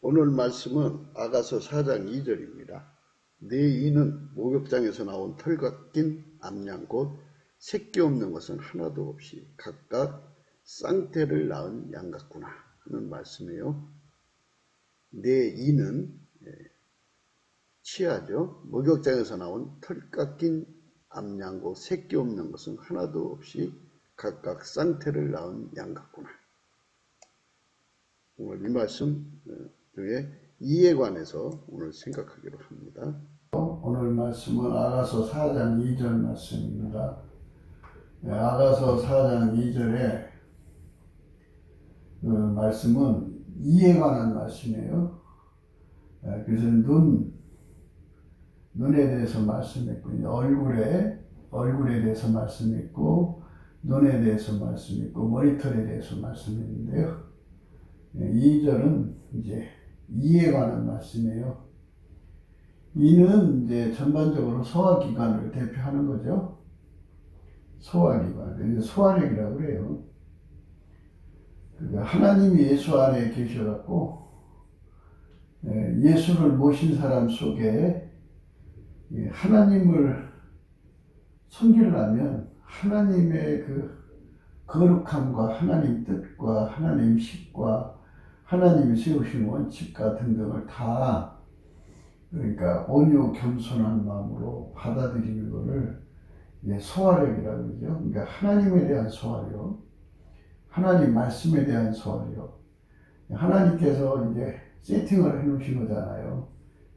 오늘 말씀은 아가서 4장 2절입니다. 내 이는 목욕장에서 나온 털과 낀 암양 곧 새끼 없는 것은 하나도 없이 각각 쌍태를 낳은 양 같구나 하는 말씀이에요. 내 이는 치아죠. 목욕장에서 나온 털과 낀 암양 곧 새끼 없는 것은 하나도 없이 각각 쌍태를 낳은 양 같구나. 오늘 이 말씀 중에 이에 관해서 오늘 생각하기로 합니다. 오늘 말씀은 아가서 4장 2절 말씀입니다. 아가서 4장 2절에 그 말씀은 이에 관한 말씀이에요. 그래서 눈에 대해서 말씀했고, 얼굴에 대해서 말씀했고, 눈에 대해서 말씀했고, 머리털에 대해서 말씀했는데요. 2절은 이제 이에 관한 말씀이에요. 이는 이제 전반적으로 소화기관을 대표하는 거죠. 소화기관, 소화력이라고 그래요. 그러니까 하나님이 예수 안에 계셔갖고 예수를 모신 사람 속에 하나님을 섬기려면 하나님의 그 거룩함과 하나님 뜻과 하나님 식과 하나님이 세우신 원칙과 등등을 다 그러니까 온유 겸손한 마음으로 받아들이는 것을 소화력이라고 그러죠. 그러니까 하나님에 대한 소화력, 하나님 말씀에 대한 소화력. 하나님께서 이제 세팅을 해놓으신 거잖아요.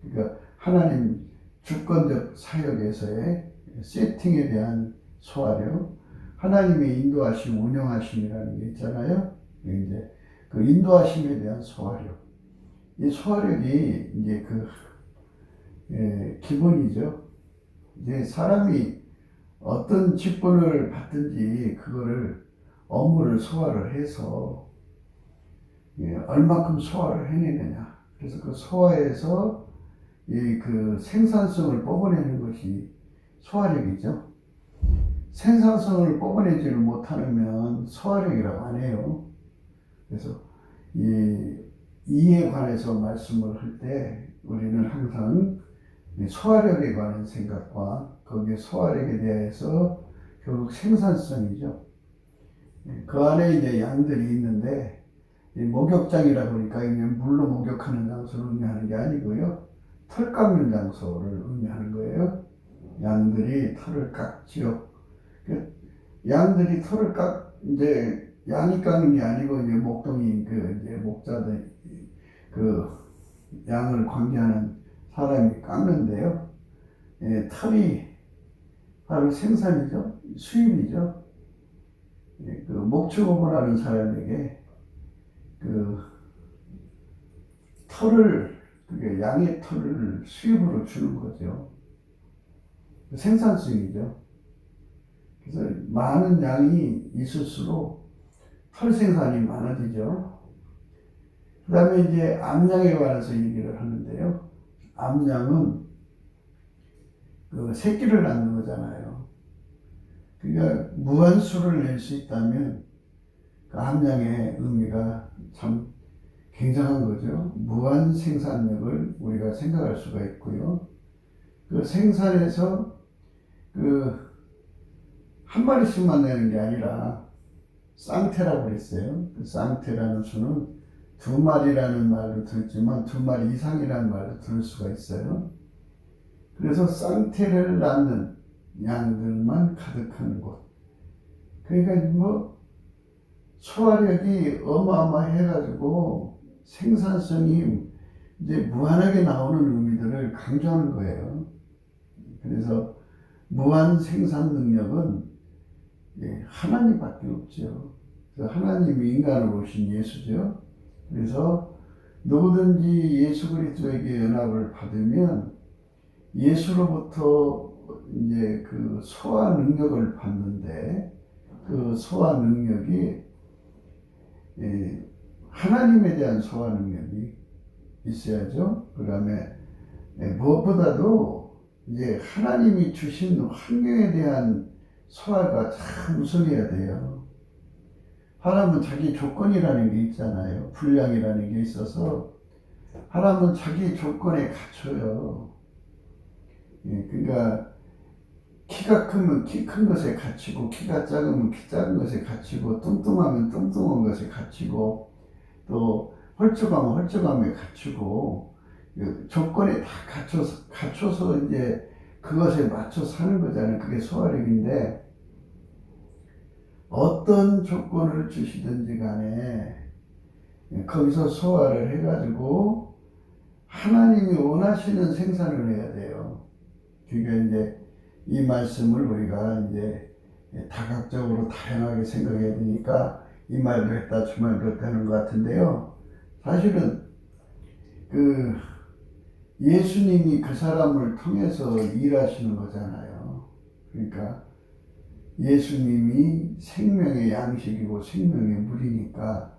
그러니까 하나님 주권적 사역에서의 세팅에 대한 소화력, 하나님의 인도하심, 운영하심이라는 게 있잖아요. 이제 그 인도하심에 대한 소화력. 이 소화력이 이제 기본이죠. 이제 사람이 어떤 직분을 받든지 그거를 업무를 소화를 해서 얼마큼 소화를 해내느냐. 그래서 그 소화에서 그 생산성을 뽑아내는 것이 소화력이죠. 생산성을 뽑아내지를 못하면 소화력이라고 안 해요. 그래서 이에 관해서 말씀을 할 때 우리는 항상 소화력에 관한 생각과 거기에 소화력에 대해서 결국 생산성이죠. 그 안에 이제 양들이 있는데 목욕장이라 보니까 그냥 물로 목욕하는 장소를 의미하는 게 아니고요. 털 깎는 장소를 의미하는 거예요. 양들이 털을 깎지요. 양들이 털을 이제 양이 깎는 게 아니고 이제 목동이 이제 목자들 양을 관계하는 사람이 깎는데요. 털이 바로 생산이죠. 수입이죠. 목축업을 하는 사람에게 양의 털을 수입으로 주는 거죠. 생산성이죠. 그래서 많은 양이 있을수록 털 생산이 많아지죠. 그 다음에 이제 암양에 관해서 얘기를 하는데요. 암양은 새끼를 낳는 거잖아요. 그러니까 무한수를 낼 수 있다면 그 암양의 의미가 참 굉장한 거죠. 무한 생산력을 우리가 생각할 수가 있고요. 그 생산에서 한 마리씩만 내는 게 아니라 쌍태라고 그랬어요. 그 쌍태라는 수는 2마리라는 말도 들지만 2마리 이상이라는 말도 들을 수가 있어요. 그래서 쌍태를 낳는 양들만 가득한 곳. 그러니까 소화력이 어마어마해가지고 생산성이 이제 무한하게 나오는 의미들을 강조하는 거예요. 그래서 무한 생산 능력은 하나님밖에 없죠. 하나님이 인간으로 오신 예수죠. 그래서 누구든지 예수 그리스도에게 연합을 받으면 예수로부터 이제 그 소화 능력을 받는데 그 소화 능력이 하나님에 대한 소화 능력이 있어야죠. 그 다음에 무엇보다도 이제 하나님이 주신 환경에 대한 소화가 참 우선해야 돼요. 사람은 자기 조건이라는 게 있잖아요. 분량이라는 게 있어서 하나님은 자기 조건에 갖춰요. 예, 그러니까 키가 크면 키 큰 것에 갇히고, 키가 작으면 키 작은 것에 갇히고, 뚱뚱하면 뚱뚱한 것에 갇히고, 또 헐쭉하면 헐쭉함에 갖추고, 그 조건에 다 갖춰서 이제 그것에 맞춰 사는 거잖아요. 그게 소화력인데, 어떤 조건을 주시든지 간에 거기서 소화를 해가지고 하나님이 원하시는 생산을 해야 돼요. 그러니까 이제 이 말씀을 우리가 이제 다각적으로 다양하게 생각해야 되니까 이 말도 했다 저 말도 했다 하는 것 같은데요. 사실은 그 예수님이 그 사람을 통해서 일하시는 거잖아요. 그러니까 예수님이 생명의 양식이고 생명의 물이니까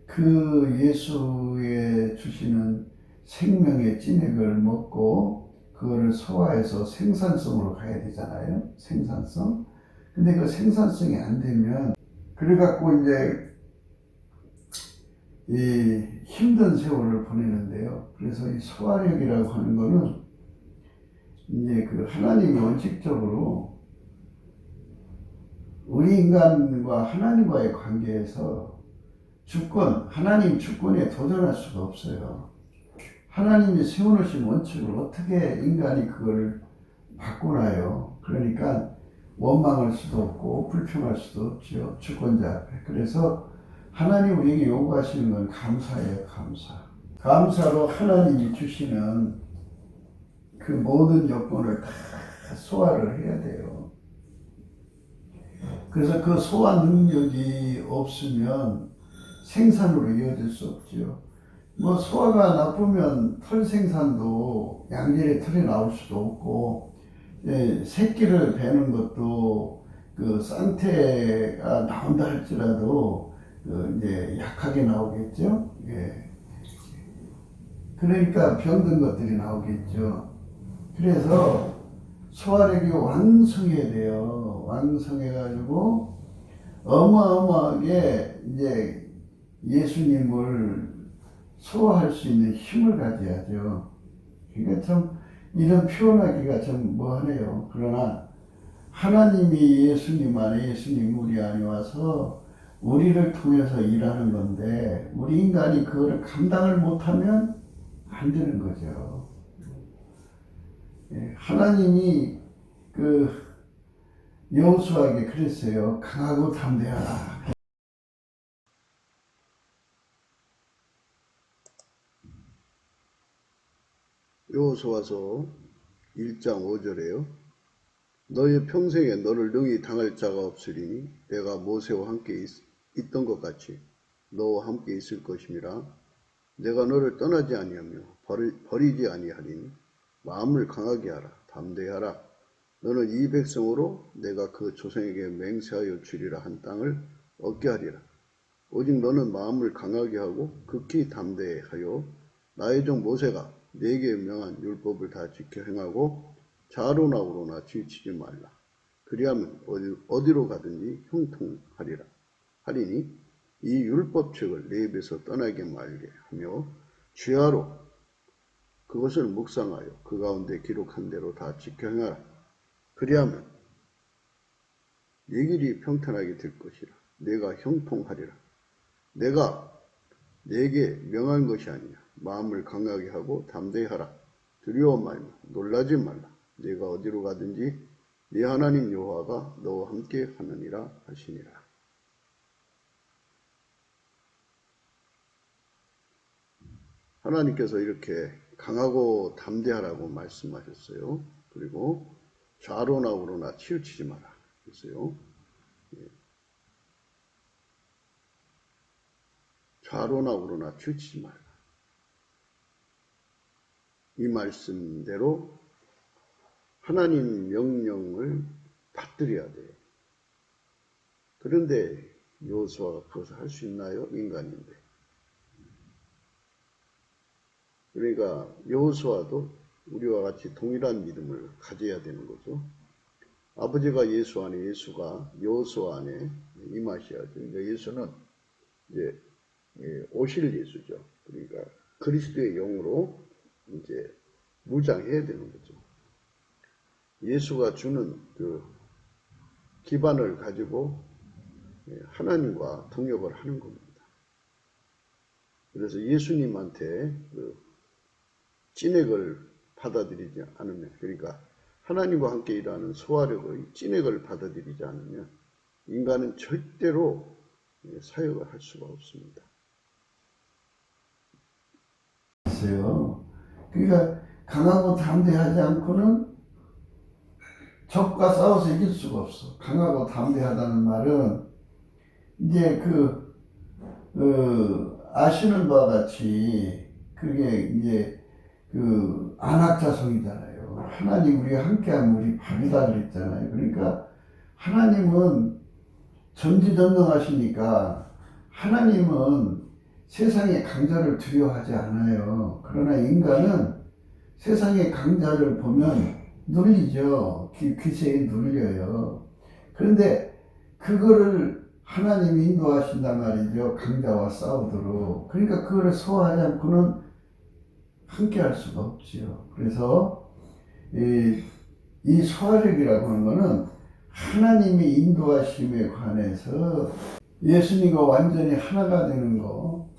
그 예수의 주시는 생명의 찐액을 먹고 그거를 소화해서 생산성으로 가야 되잖아요. 생산성. 근데 그 생산성이 안 되면 그래갖고 이제 이 힘든 세월을 보내는데요. 그래서 이 소화력이라고 하는 거는 이제 그 하나님이 원칙적으로 우리 인간과 하나님과의 관계에서 하나님 주권에 도전할 수가 없어요. 하나님이 세워놓으신 원칙을 어떻게 인간이 그걸 바꾸나요? 그러니까 원망할 수도 없고 불평할 수도 없죠. 주권자 앞에. 그래서 하나님 우리에게 요구하시는 건 감사예요. 감사로 하나님이 주시는 그 모든 여건을 다 소화를 해야 돼요. 그래서 그 소화 능력이 없으면 생산으로 이어질 수 없죠. 뭐 소화가 나쁘면 털 생산도 양질의 털이 나올 수도 없고, 새끼를 베는 것도 그 쌍태가 나온다 할지라도 이제 약하게 나오겠죠. 예. 그러니까 병든 것들이 나오겠죠. 그래서 소화력이 왕성해야 돼요. 왕성해가지고 어마어마하게 이제 예수님을 소화할 수 있는 힘을 가져야죠. 그러니까 참 이런 표현하기가 좀 뭐하네요. 그러나 하나님이 예수님 안에 예수님 우리 안에 와서 우리를 통해서 일하는 건데 우리 인간이 그거를 감당을 못하면 안 되는 거죠. 하나님이 그 여호수아에게 그랬어요. 강하고 담대하라. 여호수아서 1장 5절에요. 너의 평생에 너를 능히 당할 자가 없으리니 내가 모세와 함께 있던 것 같이 너와 함께 있을 것임이라. 내가 너를 떠나지 아니하며 버리지 아니하리니 마음을 강하게 하라. 담대하라. 너는 이 백성으로 내가 그 조상에게 맹세하여 주리라 한 땅을 얻게 하리라. 오직 너는 마음을 강하게 하고 극히 담대하여 나의 종 모세가 네게 명한 율법을 다 지켜 행하고 좌로나 우로나 치우치지 말라. 그리하면 어디로 가든지 형통하리라. 하리니 이 율법책을 내 입에서 떠나게 말게 하며 주야로 그것을 묵상하여 그 가운데 기록한 대로 다 지켜 행하라. 그리하면 네 길이 평탄하게 될 것이라. 내가 형통하리라. 내가 네게 명한 것이 아니야. 마음을 강하게 하고 담대하라. 두려워 말며 놀라지 말라. 네가 어디로 가든지 네 하나님 여호와가 너와 함께 하느니라 하시니라. 하나님께서 이렇게 강하고 담대하라고 말씀하셨어요. 그리고 좌로나 우로나 치우치지 마라 했어요. 좌로나 우로나 치우치지 말라. 이 말씀대로 하나님 명령을 받들여야 돼요. 그런데 여호수아가 그것을 할 수 있나요? 인간인데. 그러니까 여호수아도 우리와 같이 동일한 믿음을 가져야 되는 거죠. 아버지가 예수 안에, 예수가 여호수아 안에 임하셔야죠. 그러니까 예수는 이제 오실 예수죠. 그러니까 그리스도의 영으로 이제 무장해야 되는 거죠. 예수가 주는 그 기반을 가지고 하나님과 동역을 하는 겁니다. 그래서 예수님한테 그 찐액을 받아들이지 않으면, 그러니까 하나님과 함께 일하는 소화력의 찐액을 받아들이지 않으면 인간은 절대로 사역을 할 수가 없습니다. 그러니까 강하고 담대하지 않고는 적과 싸워서 이길 수가 없어. 강하고 담대하다는 말은 이제 아시는 바와 같이 그게 이제 그 안악자성이잖아요. 하나님 우리가 함께하면 우리 밥이다 그랬잖아요. 그러니까 하나님은 전지전능하시니까 하나님은 세상의 강자를 두려워하지 않아요. 그러나 인간은 세상의 강자를 보면 눌리죠. 귀세에 눌려요. 그런데 그거를 하나님이 인도하신단 말이죠. 강자와 싸우도록. 그러니까 그거를 소화하지 않고는 함께 할 수가 없지요. 그래서 이 소화력이라고 하는 거는 하나님이 인도하심에 관해서 예수님과 완전히 하나가 되는 거.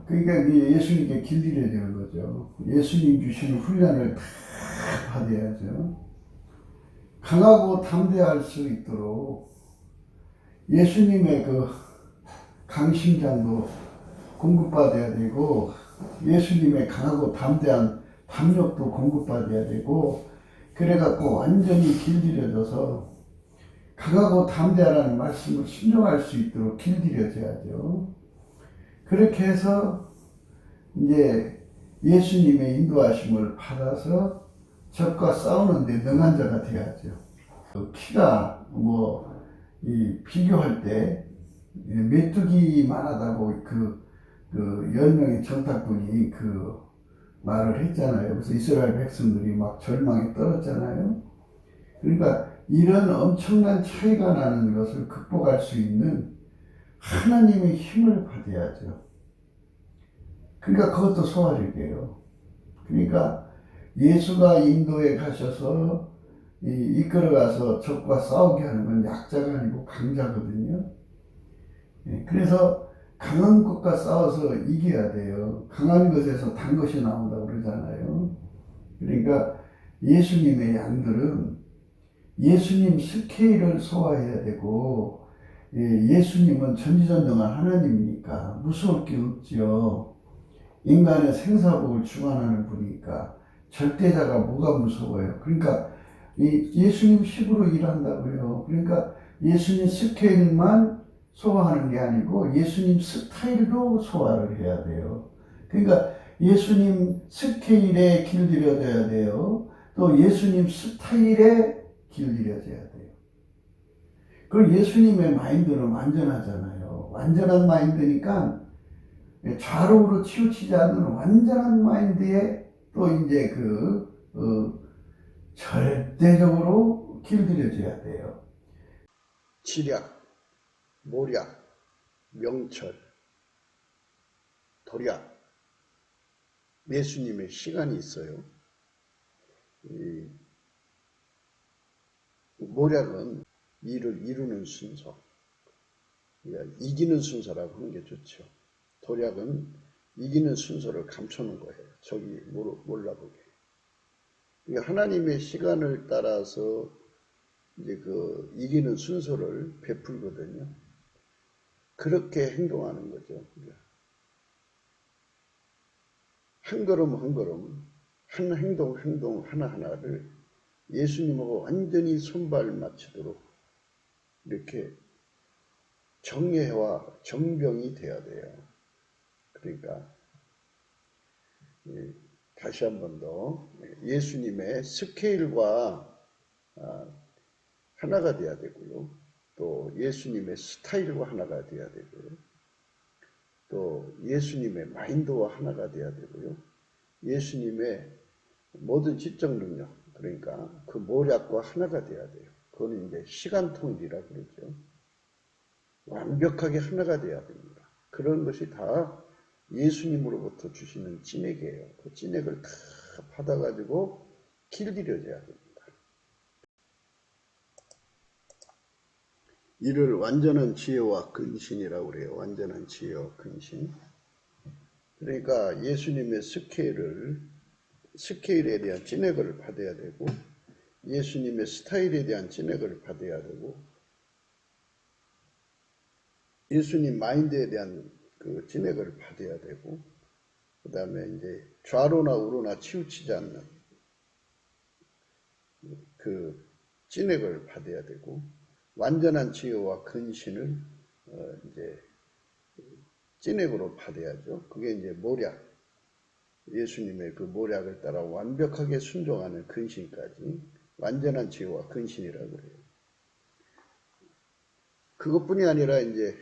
그러니까 예수님께 길들여야 되는 거죠. 예수님 주시는 훈련을 다 받아야죠. 강하고 담대할 수 있도록 예수님의 그 강심장도 공급받아야 되고, 예수님의 강하고 담대한 담력도 공급받아야 되고, 그래갖고 완전히 길들여져서 강하고 담대하라는 말씀을 순종할 수 있도록 길들여져야죠. 그렇게 해서 이제 예수님의 인도하심을 받아서 적과 싸우는데 능한 자가 되어야죠. 키가 비교할 때 메뚜기만 하다고 그 10명의 정탐꾼이 그 말을 했잖아요. 그래서 이스라엘 백성들이 막 절망에 떨었잖아요. 그러니까 이런 엄청난 차이가 나는 것을 극복할 수 있는 하나님의 힘을 받아야죠. 그러니까 그것도 소화력이에요. 그러니까 예수가 인도에 가셔서 이끌어가서 적과 싸우게 하는 건 약자가 아니고 강자거든요. 그래서 강한 것과 싸워서 이겨야 돼요. 강한 것에서 단 것이 나온다고 그러잖아요. 그러니까 예수님의 양들은 예수님 스케일을 소화해야 되고, 예수님은 전지전능한 하나님이니까 무서울 게 없죠. 인간의 생사복을 주관하는 분이니까 절대자가 뭐가 무서워요. 그러니까 예수님 식으로 일한다고요. 그러니까 예수님 스케일만 소화하는 게 아니고 예수님 스타일도 소화를 해야 돼요. 그러니까 예수님 스케일에 길들여져야 돼요. 또 예수님 스타일에 길들여져야 돼요. 그리고 예수님의 마인드는 완전하잖아요. 완전한 마인드니까 좌로우로 치우치지 않는 완전한 마인드에 또 이제 절대적으로 길들여져야 돼요. 지략, 모략, 명철, 도략, 예수님의 시간이 있어요. 모략은 일을 이루는 순서, 이기는 순서라고 하는 게 좋죠. 도략은 이기는 순서를 감춰놓은 거예요. 적이 몰라보게. 그러니까 하나님의 시간을 따라서 이제 그 이기는 순서를 베풀거든요. 그렇게 행동하는 거죠. 한 걸음 한 걸음, 한 행동 하나하나를 예수님하고 완전히 손발 맞추도록 이렇게 정예와 정병이 되어야 돼요. 그러니까 다시 한 번 더 예수님의 스케일과 하나가 돼야 되고요. 또 예수님의 스타일과 하나가 돼야 되고요. 또 예수님의 마인드와 하나가 돼야 되고요. 예수님의 모든 지적 능력, 그러니까 그 모략과 하나가 돼야 돼요. 그거는 이제 시간 통일이라 그러죠. 완벽하게 하나가 돼야 됩니다. 그런 것이 다 예수님으로부터 주시는 찐액이에요. 그 찐액을 다 받아가지고 길들여져야 됩니다. 이를 완전한 지혜와 근신이라고 그래요. 완전한 지혜와 근신. 그러니까 예수님의 스케일에 대한 찐액을 받아야 되고, 예수님의 스타일에 대한 찐액을 받아야 되고, 예수님 마인드에 대한 그 찐액을 받아야 되고, 그 다음에 이제 좌로나 우로나 치우치지 않는 그 찐액을 받아야 되고, 완전한 지혜와 근신을 이제 찐액으로 받아야죠. 그게 이제 모략, 예수님의 그 모략을 따라 완벽하게 순종하는 근신까지 완전한 지혜와 근신이라고 그래요. 그것뿐이 아니라 이제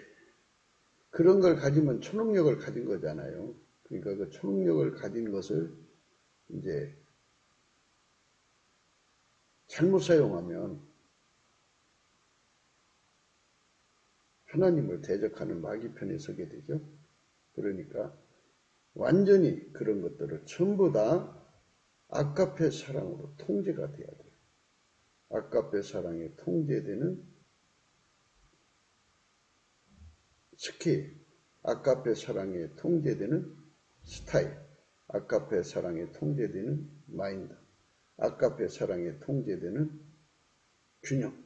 그런 걸 가지면 초능력을 가진 거잖아요. 그러니까 그 초능력을 가진 것을 이제 잘못 사용하면 하나님을 대적하는 마귀 편에 서게 되죠. 그러니까 완전히 그런 것들을 전부 다 아가페 사랑으로 통제가 돼야 돼요. 아가페 사랑에 통제되는 스케일, 아가페 사랑에 통제되는 스타일, 아가페 사랑에 통제되는 마인드, 아가페 사랑에 통제되는 균형,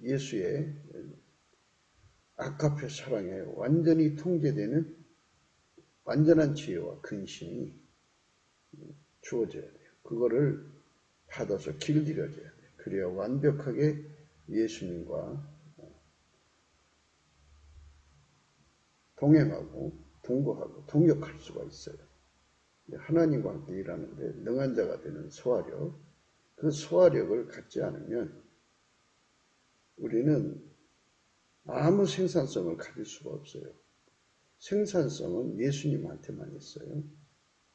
예수의 아가페 사랑에 완전히 통제되는 완전한 지혜와 근신이 주어져야 돼요. 그거를 받아서 길들여져야 돼요. 그래야 완벽하게 예수님과 동행하고 동거하고 동역할 수가 있어요. 하나님과 함께 일하는데 능한 자가 되는 소화력, 그 소화력을 갖지 않으면 우리는 아무 생산성을 가질 수가 없어요. 생산성은 예수님한테만 있어요.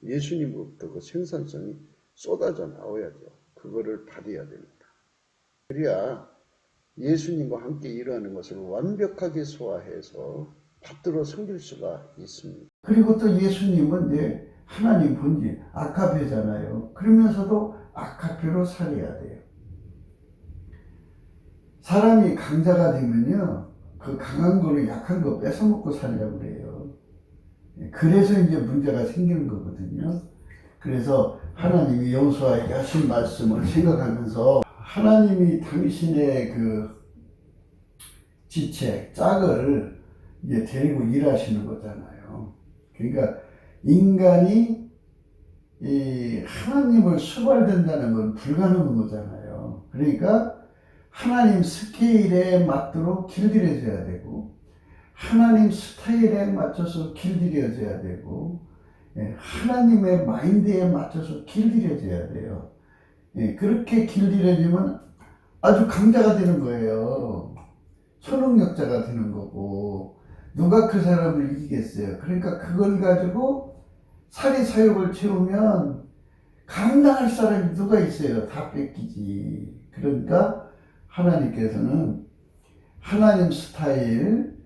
예수님으로부터 그 생산성이 쏟아져 나와야죠. 그거를 받아야 됩니다. 그래야 예수님과 함께 일하는 것을 완벽하게 소화해서 받들어 섬길 수가 있습니다. 그리고 또 예수님은 이제 하나님 본질, 아카페잖아요. 그러면서도 아카페로 살아야 돼요. 사람이 강자가 되면요, 그 강한 거를 약한 거 뺏어먹고 살려고 그래요. 그래서 이제 문제가 생기는 거거든요. 그래서 하나님이 여호수아에게 하신 말씀을 생각하면서 하나님이 당신의 그 지체, 짝을 이제 데리고 일하시는 거잖아요. 그러니까 인간이 이 하나님을 수발된다는 건 불가능한 거잖아요. 그러니까 하나님 스케일에 맞도록 길들여져야 되고, 하나님 스타일에 맞춰서 길들여져야 되고, 하나님의 마인드에 맞춰서 길들여져야 돼요. 그렇게 길들여지면 아주 강자가 되는 거예요. 초능력자가 되는 거고, 누가 그 사람을 이기겠어요? 그러니까 그걸 가지고 사리사욕을 채우면 감당할 사람이 누가 있어요? 다 뺏기지. 그러니까 하나님께서는 하나님 스타일,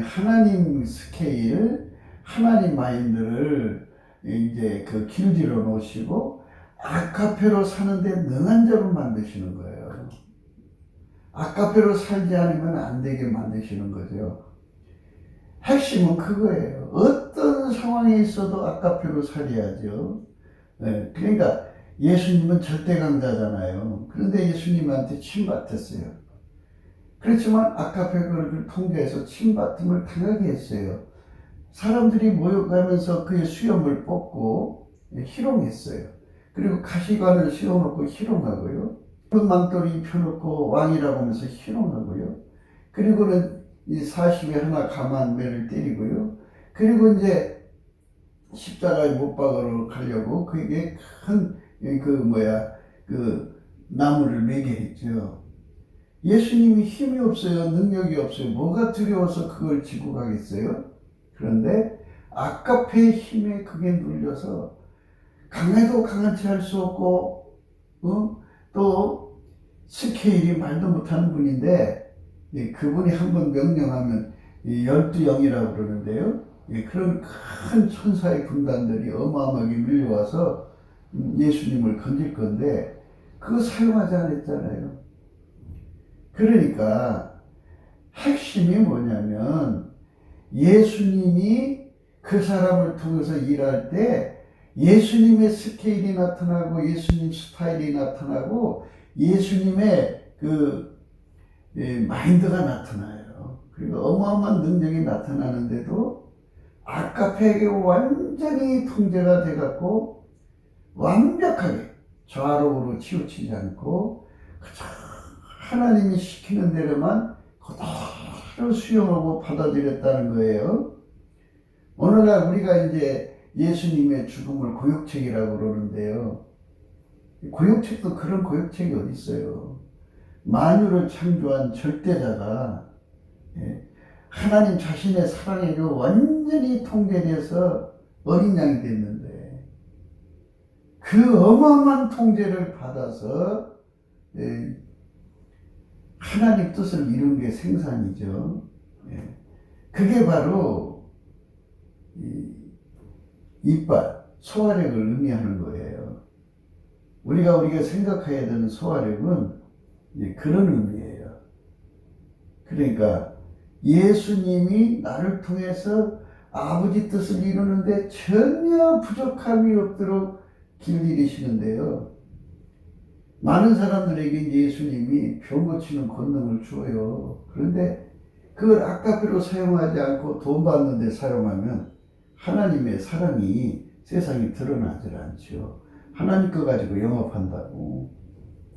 하나님 스케일, 하나님 마인드를 이제 그 길들여 놓으시고 아카페로 사는데 능한 자로 만드시는 거예요. 아카페로 살지 않으면 안 되게 만드시는 거죠. 핵심은 그거예요. 어떤 상황에 있어도 아카페로 살아야죠. 그러니까 예수님은 절대 강자잖아요. 그런데 예수님한테 침받았어요. 그렇지만 아카페를 통제해서 침받음을 당하게 했어요. 사람들이 모여가면서 그의 수염을 뽑고 희롱했어요. 그리고 가시관을 씌워놓고 희롱하고요. 그 망토를 입혀놓고 왕이라고 하면서 희롱하고요. 그리고는 이 40에 하나 감한 매를 때리고요. 그리고 이제 십자가에 못 박으러 가려고 그게 큰 나무를 매게 했죠. 예수님이 힘이 없어요. 능력이 없어요. 뭐가 두려워서 그걸 지고 가겠어요? 그런데 아카페의 힘에 그게 눌려서 강해도 강한 채 할 수 없고, 또 스케일이 말도 못하는 분인데, 그분이 한번 명령하면 12영이라고 그러는데요. 그런 큰 천사의 군단들이 어마어마하게 밀려와서 예수님을 건질 건데 그거 사용하지 않았잖아요. 그러니까 핵심이 뭐냐면 예수님이 그 사람을 통해서 일할 때 예수님의 스케일이 나타나고 예수님 스타일이 나타나고 예수님의 그 마인드가 나타나요. 그리고 어마어마한 능력이 나타나는데도 아카페에게 완전히 통제가 돼갖고 완벽하게 좌로우로 치우치지 않고 그저 하나님이 시키는 대로만 그대로 수용하고 받아들였다는 거예요. 오늘날 우리가 이제 예수님의 죽음을 고역책이라고 그러는데요. 고역책도 그런 고역책이 어디 있어요. 만유를 창조한 절대자가 하나님 자신의 사랑에 완전히 통제돼서 어린 양이 됐는데 그 어마어마한 통제를 받아서 하나님 뜻을 이룬 게 생산이죠. 그게 바로 이빨, 소화력을 의미하는 거예요. 우리가 생각해야 되는 소화력은 그런 의미예요. 그러니까 예수님이 나를 통해서 아버지 뜻을 이루는데 전혀 부족함이 없도록 길들이시는데요. 많은 사람들에게 예수님이 병 고치는 권능을 주어요. 그런데 그걸 아까페로 사용하지 않고 돈 받는데 사용하면 하나님의 사랑이 세상에 드러나질 않죠. 하나님 거 가지고 영업한다고.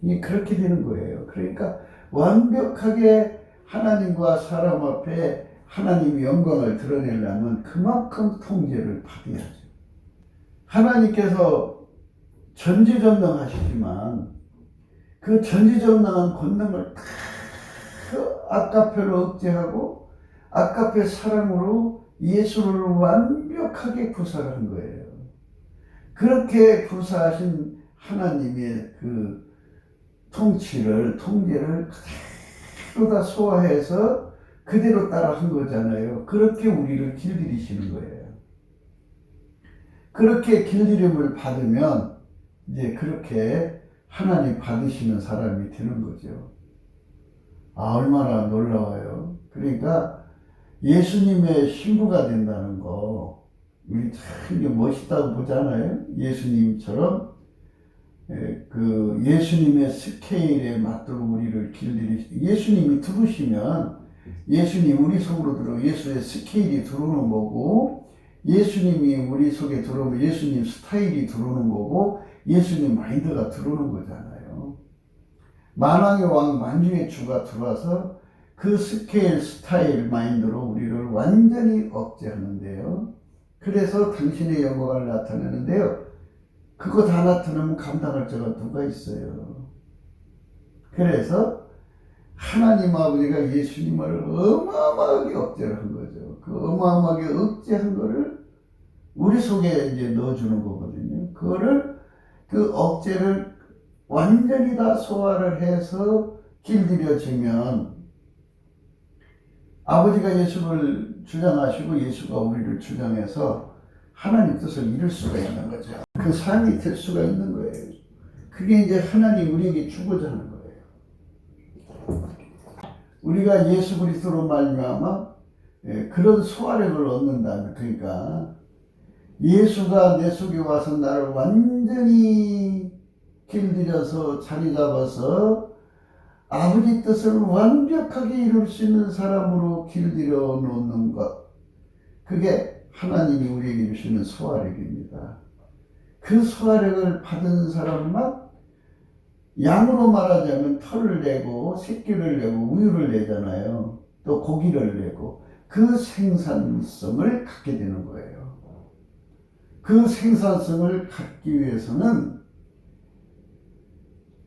이게 그렇게 되는 거예요. 그러니까 완벽하게 하나님과 사람 앞에 하나님의 영광을 드러내려면 그만큼 통제를 받아야죠. 하나님께서 전지전능하시지만 그 전지전능한 권능을 다 아까페로 억제하고 아까페 사랑으로 예수를 완벽하게 구사한 거예요. 그렇게 구사하신 하나님의 그 통제를 그대로 다 소화해서 그대로 따라 한 거잖아요. 그렇게 우리를 길들이시는 거예요. 그렇게 길들임을 받으면 이제 그렇게 하나님 받으시는 사람이 되는 거죠. 얼마나 놀라워요. 그러니까 예수님의 신부가 된다는 거 우리 참 멋있다고 보잖아요. 예수님처럼 그 예수님의 스케일에 맞도록 우리를 길들이시. 예수님이 들으시면 예수님 우리 속으로 들어 예수의 스케일이 들어오는 거고 예수님이 우리 속에 들어오면 예수님 스타일이 들어오는 거고 예수님 마인드가 들어오는 거잖아요. 만왕의 왕 만주의 주가 들어와서 그 스케일 스타일 마인드로 우리를 완전히 억제하는데요. 그래서 당신의 영광을 나타내는데요. 그거 다 나타나면 감당할 자가 누가 있어요. 그래서 하나님 아버지가 예수님을 어마어마하게 억제를 한 거죠. 그 어마어마하게 억제한 거를 우리 속에 이제 넣어주는 거거든요. 그 억제를 완전히 다 소화를 해서 길들여지면 아버지가 예수를 주장하시고 예수가 우리를 주장해서 하나님 뜻을 이룰 수가 있는 거죠. 그 삶이 될 수가 있는 거예요. 그게 이제 하나님 우리에게 주고자 하는 거예요. 우리가 예수 그리스도로 말미암아 그런 소화력을 얻는다면, 그러니까 예수가 내 속에 와서 나를 완전히 길들여서 자리 잡아서 아버지 뜻을 완벽하게 이룰 수 있는 사람으로 길들여 놓는 것, 그게 하나님이 우리에게 주시는 소화력입니다. 그 소화력을 받은 사람만, 양으로 말하자면 털을 내고 새끼를 내고 우유를 내잖아요. 또 고기를 내고 그 생산성을 갖게 되는 거예요. 그 생산성을 갖기 위해서는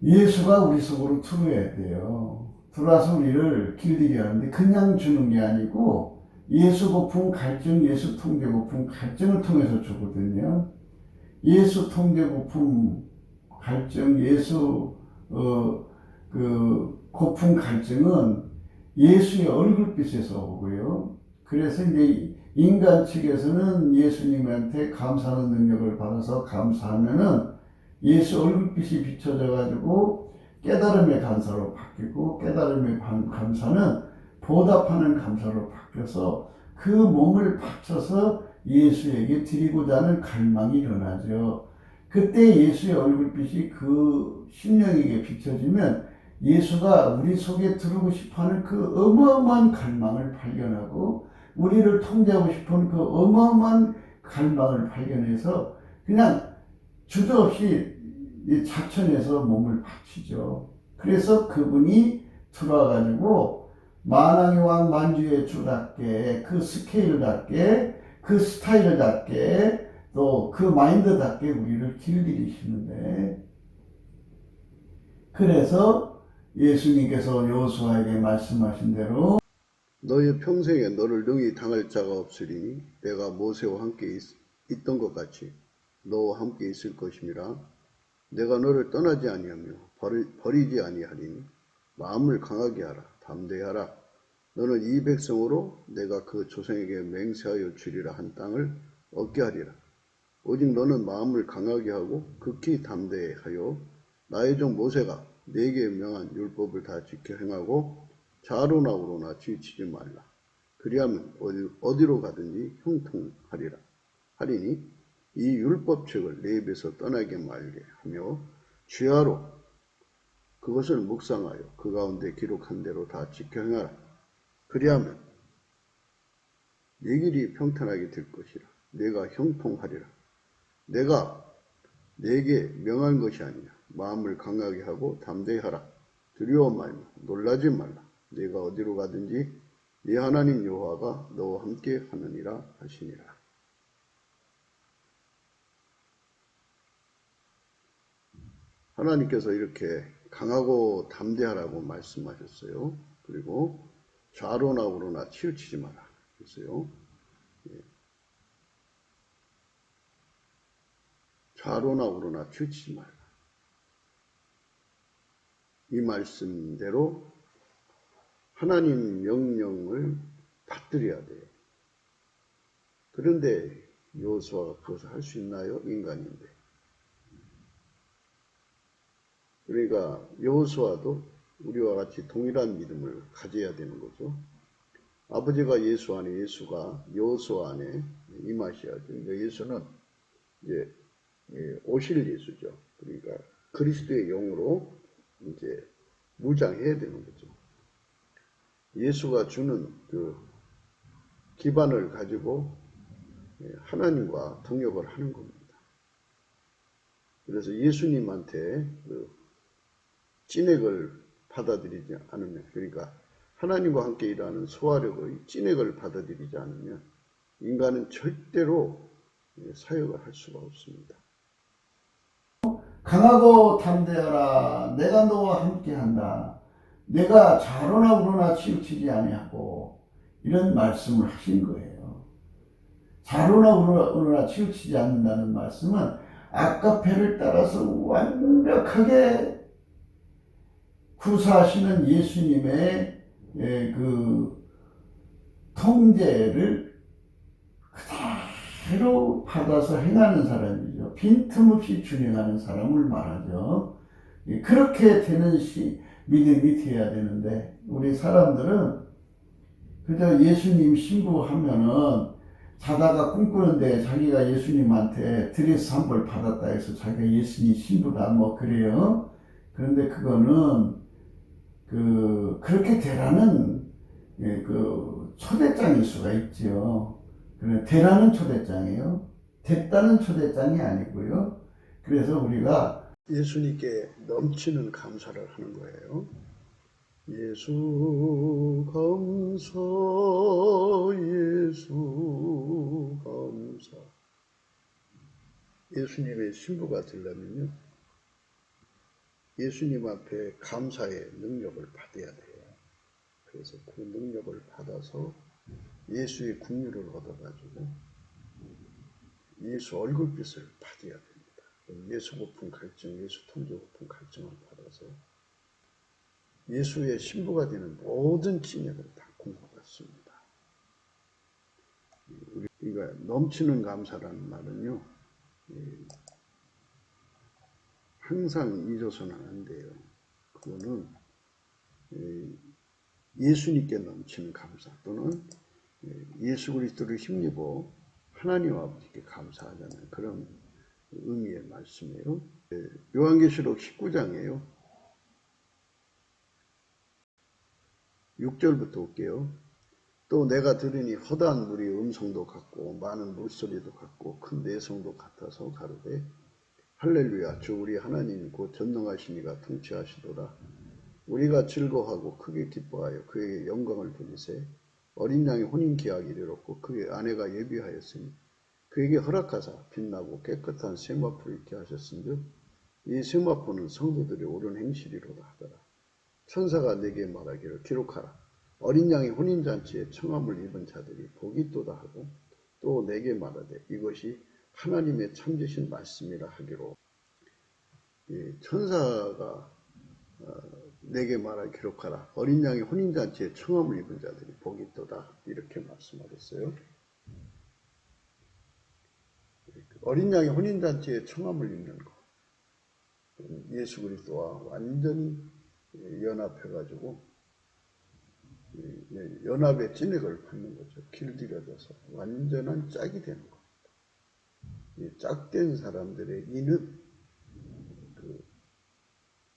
예수가 우리 속으로 들어야 돼요. 들어와서 우리를 길들여야 하는데 그냥 주는 게 아니고 예수 고품 갈증, 예수 통제 고품 갈증을 통해서 주거든요. 예수 통제 고품 갈증, 예수 그 고품 갈증은 예수의 얼굴빛에서 오고요. 그래서 이제 인간 측에서는 예수님한테 감사하는 능력을 받아서 감사하면은 예수 얼굴빛이 비춰져 가지고 깨달음의 감사로 바뀌고, 깨달음의 감사는 보답하는 감사로 바뀌어서 그 몸을 바쳐서 예수에게 드리고자 하는 갈망이 일어나죠. 그때 예수의 얼굴빛이 그 심령에게 비춰지면 예수가 우리 속에 들어오고 싶어하는 그 어마어마한 갈망을 발견하고, 우리를 통제하고 싶은 그 어마어마한 갈망을 발견해서 그냥 주저없이 자천해서 몸을 바치죠. 그래서 그분이 들어와가지고 만왕의 왕 만주의 주답게, 그 스케일답게, 그 스타일답게, 또 그 마인드답게 우리를 길들이시는데, 그래서 예수님께서 여호수아에게 말씀하신 대로 너의 평생에 너를 능히 당할 자가 없으리니 내가 모세와 함께 있던 것 같이 너와 함께 있을 것임이라. 내가 너를 떠나지 아니하며 버리지 아니하리니 마음을 강하게 하라. 담대하라. 너는 이 백성으로 내가 그 조상에게 맹세하여 주리라 한 땅을 얻게 하리라. 오직 너는 마음을 강하게 하고 극히 담대하여 나의 종 모세가 네게 명한 율법을 다 지켜 행하고 좌로나 우로나 치우치지 말라. 그리하면 어디로 가든지 형통하리라. 하리니 이 율법책을 내 입에서 떠나게 말게 하며 주야로 그것을 묵상하여 그 가운데 기록한 대로 다 지켜 행하라. 그리하면 네 길이 평탄하게 될 것이라. 내가 형통하리라. 내가 네게 명한 것이 아니냐. 마음을 강하게 하고 담대하라. 두려워 말며 놀라지 말라. 네가 어디로 가든지 네 하나님 여호와가 너와 함께 하느니라 하시니라. 하나님께서 이렇게 강하고 담대하라고 말씀하셨어요. 그리고 좌로나 우로나 치우치지 마라 했어요. 좌로나 우로나 치우치지 말라. 이 말씀대로 하나님 명령을 받들여야 돼요. 그런데 여호수아가 그것을 할 수 있나요? 인간인데. 그러니까 여호수아도 우리와 같이 동일한 믿음을 가져야 되는 거죠. 아버지가 예수 안에, 예수가 여호수아 안에 임하셔야죠. 그러니까 예수는 이제 오실 예수죠. 그러니까 그리스도의 영으로 이제 무장해야 되는 거죠. 예수가 주는 그 기반을 가지고 하나님과 동역을 하는 겁니다. 그래서 예수님한테 그 찐액을 받아들이지 않으면, 그러니까 하나님과 함께 일하는 소화력의 찐액을 받아들이지 않으면 인간은 절대로 사역을 할 수가 없습니다. 강하고 담대하라. 내가 너와 함께한다. 내가 좌로나 우로나 치우치지 아니하고, 이런 말씀을 하신 거예요. 좌로나 우로나 치우치지 않는다는 말씀은 아까페를 따라서 완벽하게 구사하시는 예수님의 그 통제를 그대로 받아서 행하는 사람이죠. 빈틈없이 준행하는 사람을 말하죠. 그렇게 되는 믿음이 되어야 되는데, 우리 사람들은 그저 예수님 신부하면은 자다가 꿈꾸는데 자기가 예수님한테 드레스 한 벌 받았다 해서 자기가 예수님 신부다 뭐 그래요. 그런데 그거는 그렇게 되라는 그 초대장일 수가 있죠. 되라는 초대장이에요. 됐다는 초대장이 아니고요. 그래서 우리가 예수님께 넘치는 감사를 하는 거예요. 예수 감사, 예수 감사. 예수님의 신부가 되려면요, 예수님 앞에 감사의 능력을 받아야 돼요. 그래서 그 능력을 받아서 예수의 긍휼을 얻어가지고 예수 얼굴빛을 받아야 됩니다. 예수 고픈 갈증, 예수 통제 고픈 갈증을 받아서 예수의 신부가 되는 모든 찐액을 다 공급받습니다. 우리가 넘치는 감사라는 말은요, 항상 잊어서는 안 돼요. 그거는 예수님께 넘치는 감사 또는 예수 그리스도를 힘입어 하나님 아버지께 감사하자는 그런 의미의 말씀이에요. 요한계시록 19장이에요. 6절부터 볼게요. 또 내가 들으니 허다한 물이 음성도 같고 많은 물소리도 같고 큰 내성도 같아서 가로되 할렐루야 주 우리 하나님 곧 전능하신 이가 통치하시도다. 우리가 즐거워하고 크게 기뻐하여 그에게 영광을 돌리세. 어린 양의 혼인 계약이 이르렀고 그의 아내가 예비하였으니 그에게 허락하사 빛나고 깨끗한 세마포를 입게 하셨은즉 이 세마포는 성도들의 옳은 행실이로다 하더라. 천사가 내게 말하기를 기록하라. 어린 양의 혼인잔치에 청함을 입은 자들이 복이 있도다 하고 또 내게 말하되 이것이 하나님의 참되신 말씀이라 하기로. 천사가 내게 말하 기록하라. 어린 양의 혼인잔치에 청함을 입은 자들이 복이 있도다. 이렇게 말씀하셨어요. 어린 양의 혼인잔치에 청함을 입는 것. 예수 그리스도와 완전히 연합해가지고 연합의 진액을 받는 거죠. 길들여져서 완전한 짝이 되는 겁니다. 짝된 사람들의 이는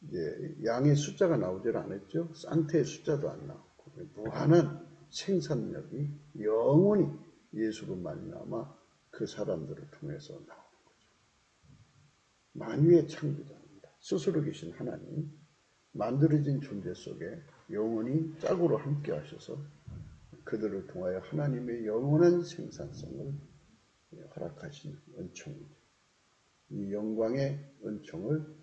이제 양의 숫자가 나오질 않았죠. 산태의 숫자도 안 나오고 무한한 생산력이 영원히 예수로 말미암아 그 사람들을 통해서 나오는 거죠. 만유의 창조자입니다. 스스로 계신 하나님, 만들어진 존재 속에 영원히 짝으로 함께 하셔서 그들을 통하여 하나님의 영원한 생산성을 허락하신 은총이죠. 이 영광의 은총을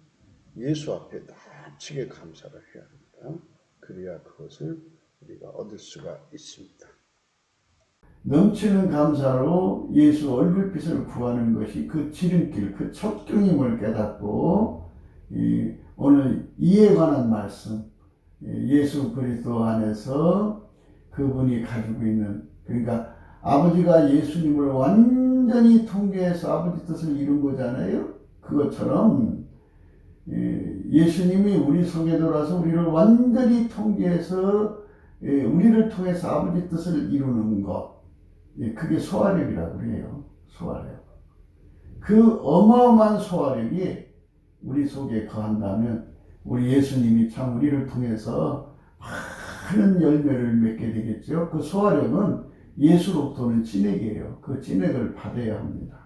예수 앞에 넘치게 감사를 해야 합니다. 그래야 그것을 우리가 얻을 수가 있습니다. 넘치는 감사로 예수 얼굴빛을 구하는 것이 그 지름길, 그 첩경임을 깨닫고 오늘 이에 관한 말씀, 예수 그리스도 안에서 그분이 가지고 있는, 그러니까 아버지가 예수님을 완전히 통계해서 아버지 뜻을 이룬 거잖아요. 그것처럼 예수님이 우리 속에 들어와서 우리를 완전히 통계해서 우리를 통해서 아버지 뜻을 이루는 것, 그게 소화력이라고 그래요. 소화력. 그 어마어마한 소화력이 우리 속에 거한다면 우리 예수님이 참 우리를 통해서 많은 열매를 맺게 되겠죠. 그 소화력은 예수로부터 오는 진액이에요. 그 진액을 받아야 합니다.